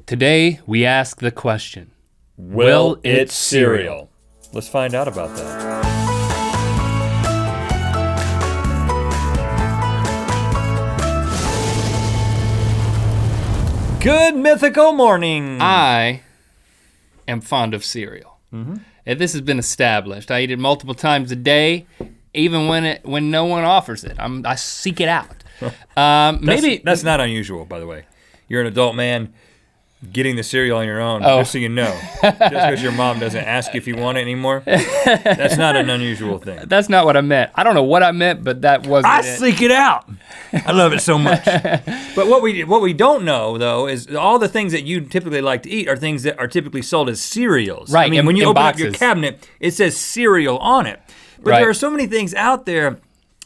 Today, we ask the question, Will it cereal? Let's find out about that. Good mythical morning. I am fond of cereal. And this has been established. I eat it multiple times a day, even when no one offers it. I seek it out. That's not unusual, by the way. You're an adult man getting the cereal on your own, just so you know. Just because your mom doesn't ask if you want it anymore, that's not an unusual thing. That's not what I meant. I don't know what I meant, but that wasn't I it. seek it out. I love it so much. But what we don't know, though, is all the things that you typically like to eat are things that are typically sold as cereals. Right, I mean, when you open up your cabinet, it says cereal on it. But there are so many things out there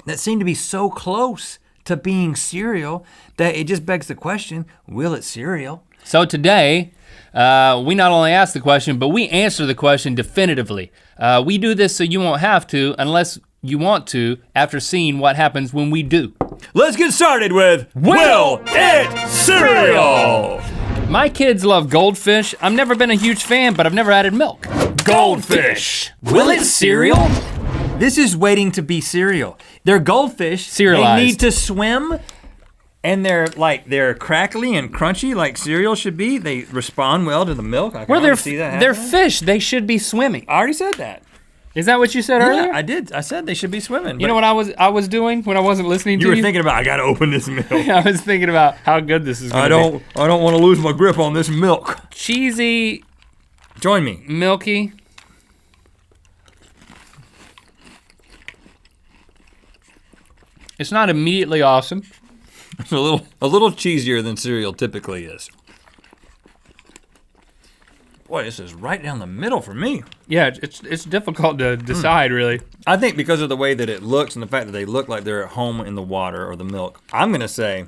that seem to be so close to being cereal that it just begs the question, will it cereal? So today, we not only ask the question, but we answer the question definitively. We do this so you won't have to, unless you want to, after seeing what happens when we do. Let's get started with, Will it cereal? My kids love Goldfish. I've never been a huge fan, but I've never added milk. Goldfish. Will it cereal? This is waiting to be cereal. They're goldfish. Serialized. They need to swim. And they're crackly and crunchy like cereal should be. They respond well to the milk. I can already see that they're happening. fish, they should be swimming. I already said that. Is that what you said earlier? I did. I said they should be swimming. You know what I was doing when I wasn't listening to you you? were thinking about, I gotta open this milk. I was thinking about how good this is gonna be. I don't want to lose my grip on this milk. Cheesy. Join me. Milky. It's not immediately awesome. It's a little cheesier than cereal typically is. Boy, this is right down the middle for me. Yeah, it's difficult to decide, really. I think because of the way that it looks and the fact that they look like they're at home in the water or the milk, I'm gonna say,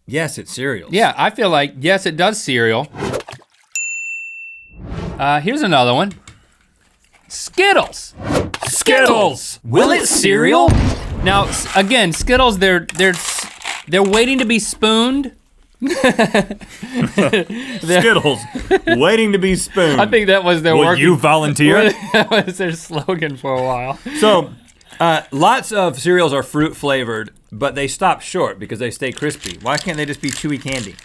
yes, it's cereal. Yeah, I feel like, yes, it does cereal. Here's another one. Skittles. Skittles! Will it cereal? Now, again, Skittles, they're waiting to be spooned. Skittles, waiting to be spooned. I think that was their Would you volunteer? That was their slogan for a while. So, lots of cereals are fruit flavored, but they stop short because they stay crispy. Why can't they just be chewy candy?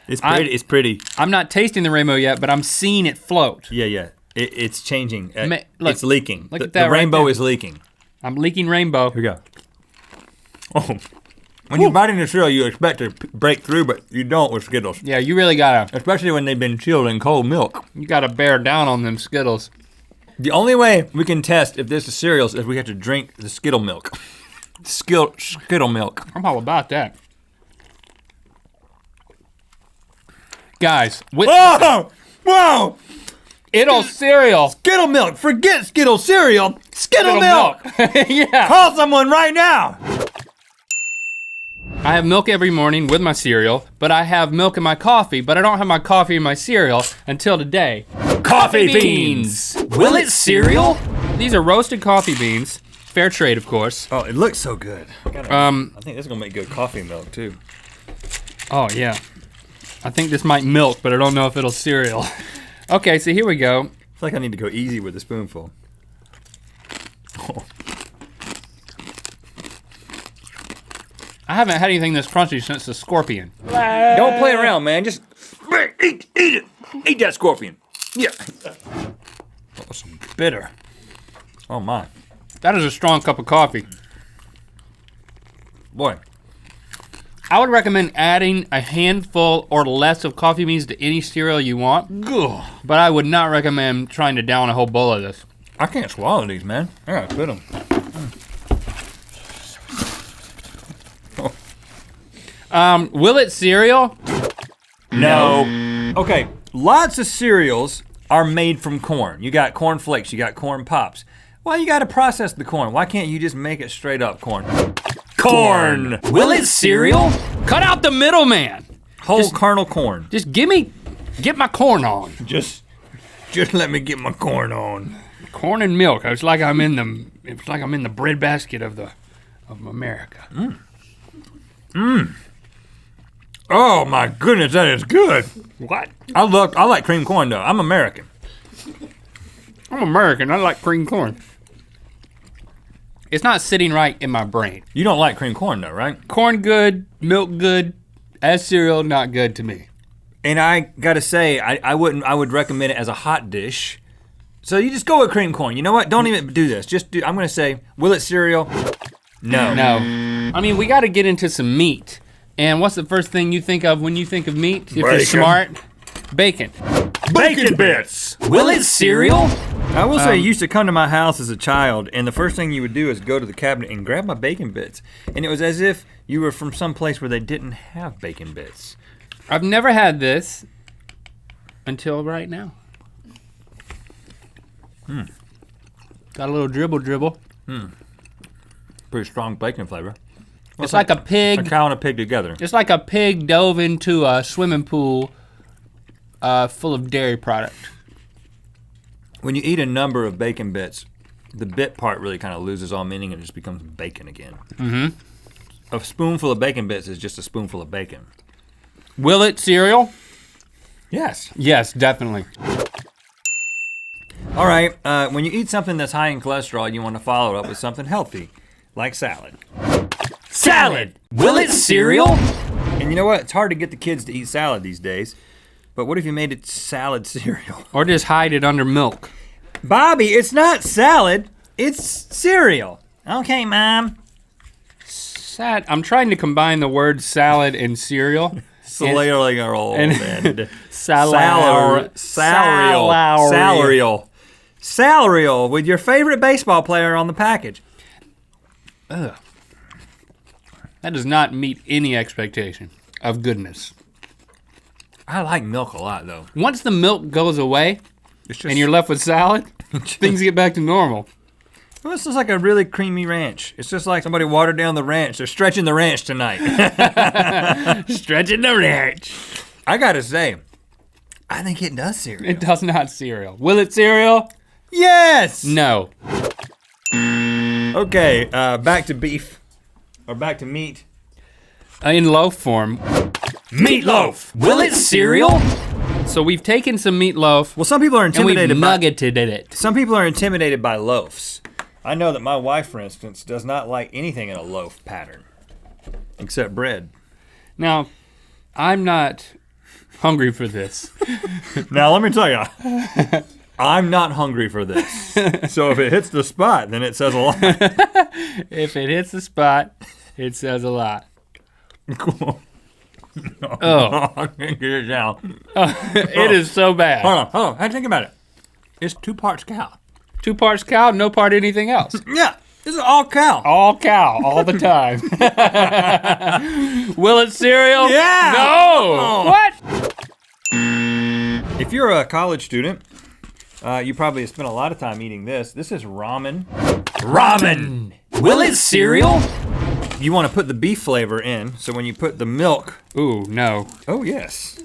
It's pretty. I'm not tasting the rainbow yet, but I'm seeing it float. Yeah. It's changing. Look, it's leaking. Look at that. The rainbow is leaking. I'm leaking rainbow. Here we go. Oh. When you bite into cereal, you expect to break through, but you don't with Skittles. Yeah, you really gotta. Especially when they've been chilled in cold milk. You gotta bear down on them Skittles. The only way we can test if this is cereals is we have to drink the Skittle milk. Skittle milk. I'm all about that. Guys, Whoa! It'll cereal. Skittle milk, forget Skittle cereal. Skittle milk! Yeah. Call someone right now! I have milk every morning with my cereal, but I have milk in my coffee, but I don't have my coffee in my cereal until today. Coffee beans! Will it cereal? These are roasted coffee beans. Fair trade, of course. Oh, it looks so good. I think this is gonna make good coffee milk too. Oh yeah. I think this might milk, but I don't know if it'll cereal. Okay, so here we go. I feel like I need to go easy with a spoonful. Oh. I haven't had anything this crunchy since the scorpion. Don't play around, man. Just eat it. Eat that scorpion. Yeah. That was some bitter. Oh my. That is a strong cup of coffee. Boy. I would recommend adding a handful or less of coffee beans to any cereal you want. Ugh. But I would not recommend trying to down a whole bowl of this. I can't swallow these, man. I gotta spit them. Will it cereal? No. Okay, lots of cereals are made from corn. You got corn flakes, you got corn pops. Well, you gotta process the corn. Why can't you just make it straight up corn? Corn! Will it cereal? Cut out the middleman. Whole kernel corn. Just get my corn on. Just let me get my corn on. Corn and milk. It's like I'm in the breadbasket of America. Oh my goodness, that is good. What? I like cream corn though. I'm American. I'm American. I like cream corn. It's not sitting right in my brain. You don't like cream corn though, right? Corn good, milk good, as cereal not good to me. And I gotta say, I would recommend it as a hot dish. So you just go with cream corn. You know what? Don't even do this. I'm gonna say, will it cereal? No. No. I mean, we gotta get into some meat. And what's the first thing you think of when you think of meat? If you're smart, bacon. Bacon bits. Will it cereal? I will say, you used to come to my house as a child, and the first thing you would do is go to the cabinet and grab my bacon bits. And it was as if you were from some place where they didn't have bacon bits. I've never had this until right now. Got a little dribble. Pretty strong bacon flavor. Well, It's like a pig. A cow and a pig together. It's like a pig dove into a swimming pool full of dairy product. When you eat a number of bacon bits, the bit part really kind of loses all meaning and it just becomes bacon again. Mm-hmm. A spoonful of bacon bits is just a spoonful of bacon. Will it cereal? Yes. Yes, definitely. All right, when you eat something that's high in cholesterol, you want to follow it up with something healthy, like salad. Salad! Will it cereal? And you know what? It's hard to get the kids to eat salad these days. But what if you made it salad cereal? Or just hide it under milk. Bobby, it's not salad. It's cereal. Okay, Mom. I'm trying to combine the word salad and cereal. Cereal and Salarial with your favorite baseball player on the package. Ugh. That does not meet any expectation of goodness. I like milk a lot though. Once the milk goes away It's and you're left with salad, things get back to normal. Well, this is like a really creamy ranch. It's just like somebody watered down the ranch. They're stretching the ranch tonight. Stretching the ranch. I gotta say, I think it does cereal. It does not cereal. Will it cereal? Yes! No. Okay, back to beef. Or back to meat. In loaf form. Meatloaf! Will it cereal? So we've taken some meatloaf Well, some people are and we've intimidated by nuggeted it. Some people are intimidated by loaves. I know that my wife, for instance, does not like anything in a loaf pattern. Except bread. Now, I'm not hungry for this. Now, let me tell you, I'm not hungry for this. So if it hits the spot, then it says a lot. If it hits the spot, it says a lot. Cool. No, Oh. I can't get it down. It is so bad. Hold on. Hey, think about it. It's 2 parts cow. 2 parts cow, no part anything else. Yeah, this is all cow. All cow, all the time. Will it cereal? Yeah. No. Oh. What? If you're a college student, you probably have spent a lot of time eating this. This is ramen. Ramen. Will it cereal? You want to put the beef flavor in, so when you put the milk. Ooh, no. Oh yes.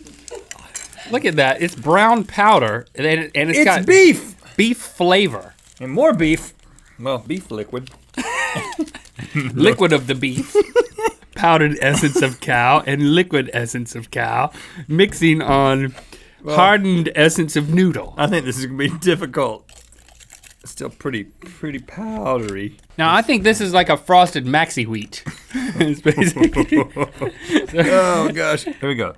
Look at that. It's brown powder, and it's got beef. beef flavor. And more beef. Well, beef liquid. Liquid of the beef. Powdered essence of cow and liquid essence of cow, mixing on hardened essence of noodle. I think this is gonna be difficult. It's still pretty powdery. Now I think this is like a frosted maxi wheat. It's basically. Oh gosh. Here we go.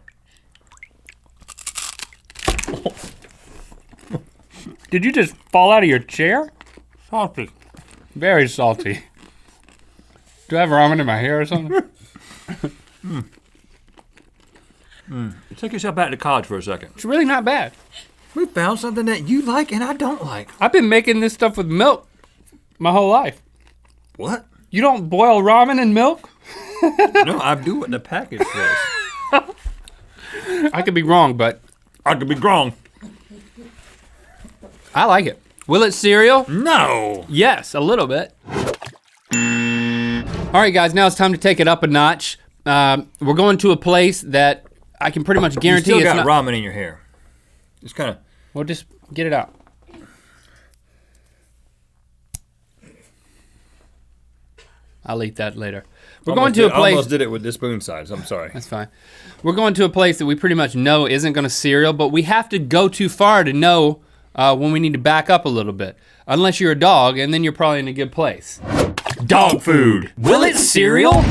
Did you just fall out of your chair? Salty. Very salty. Do I have ramen in my hair or something? Take yourself back to college for a second. It's really not bad. We found something that you like and I don't like. I've been making this stuff with milk my whole life. What? You don't boil ramen in milk? No, I do what the package says. I could be wrong, but I could be wrong. I like it. Will it cereal? No. Yes, a little bit. All right, guys, now it's time to take it up a notch. We're going to a place that I can pretty much guarantee you it's still got not. ramen in your hair. It's kind of. Well, just get it out. I'll eat that later. We're going to a place. I almost did it with the spoon size. I'm sorry. That's fine. We're going to a place that we pretty much know isn't gonna cereal, but we have to go too far to know when we need to back up a little bit. Unless you're a dog, and then you're probably in a good place. Dog food. Will it cereal?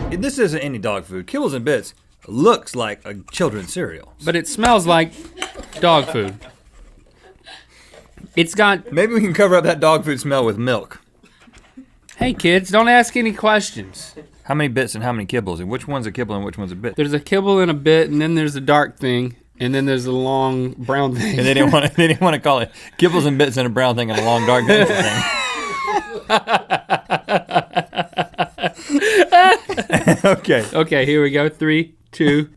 This isn't any dog food. Kibbles and Bits looks like a children's cereal. But it smells like dog food. It's got... Maybe we can cover up that dog food smell with milk. Hey kids, don't ask any questions. How many bits and how many kibbles? And which one's a kibble and which one's a bit? There's a kibble and a bit, and then there's a dark thing, and then there's a long brown thing. And they didn't want to call it kibbles and bits and a brown thing and a long dark thing. Okay. Okay, here we go. 3, 2.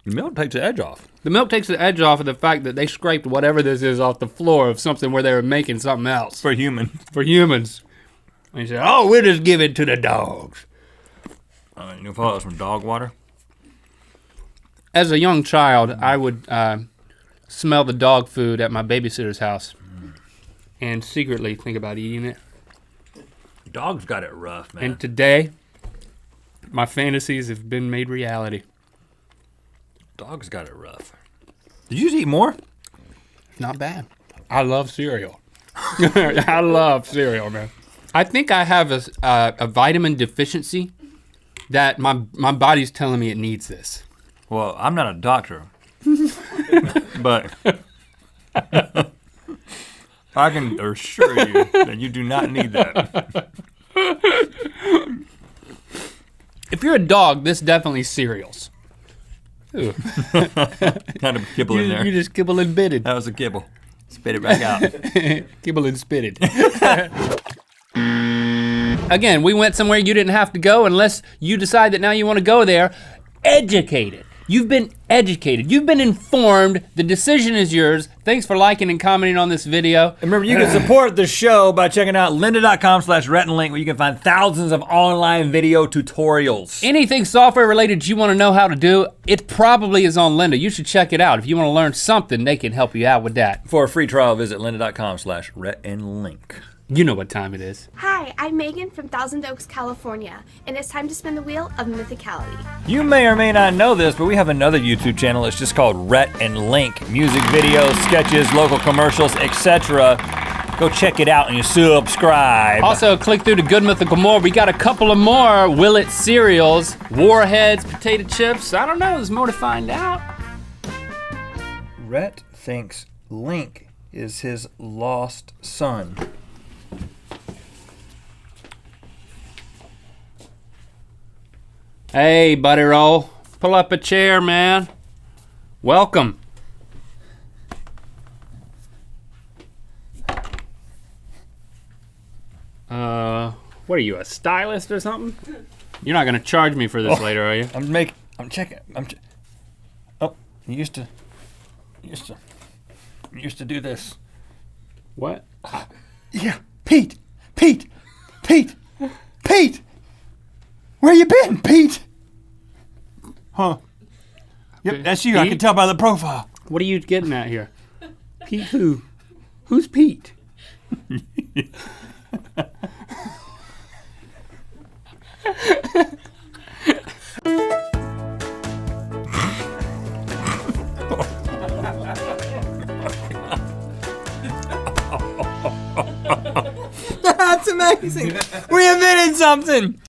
The milk takes the edge off. The milk takes the edge off of the fact that they scraped whatever this is off the floor of something where they were making something else. For humans. For humans. And he said, oh, we'll just give it to the dogs. You know, follow us from dog water. As a young child, I would smell the dog food at my babysitter's house and secretly think about eating it. Dogs got it rough, man. And today, my fantasies have been made reality. Dogs got it rough. Did you just eat more? Not bad. I love cereal. I love cereal, man. I think I have a vitamin deficiency that my body's telling me it needs this. Well, I'm not a doctor, but I can assure you that you do not need that. If you're a dog, this definitely cereals. Ooh. Not a kibble in there. You just kibble and bitted. That was a kibble. Spit it back out. Kibble and spitted. Again, we went somewhere you didn't have to go unless you decide that now you want to go there. Educated. You've been educated. You've been informed. The decision is yours. Thanks for liking and commenting on this video. And remember, you can support the show by checking out lynda.com/RhettandLink, where you can find thousands of online video tutorials. Anything software related you want to know how to do, it probably is on Lynda. You should check it out. If you want to learn something, they can help you out with that. For a free trial, visit lynda.com/RhettandLink. You know what time it is. Hi, I'm Megan from Thousand Oaks, California, and it's time to spin the wheel of mythicality. You may or may not know this, but we have another YouTube channel. It's just called Rhett and Link. Music videos, sketches, local commercials, etc. Go check it out and you subscribe. Also, click through to Good Mythical More. We got a couple of more Will It cereals, Warheads, potato chips. I don't know, there's more to find out. Rhett thinks Link is his lost son. Hey, Buddy Roll, pull up a chair, man. Welcome. What are you, a stylist or something? You're not gonna charge me for this later, are you? I'm checking. Oh, you used to do this. What? Yeah, Pete. Where you been, Pete? Huh? Yep, that's you. Pete? I can tell by the profile. What are you getting at here? Pete who? Who's Pete? That's amazing. We invented something.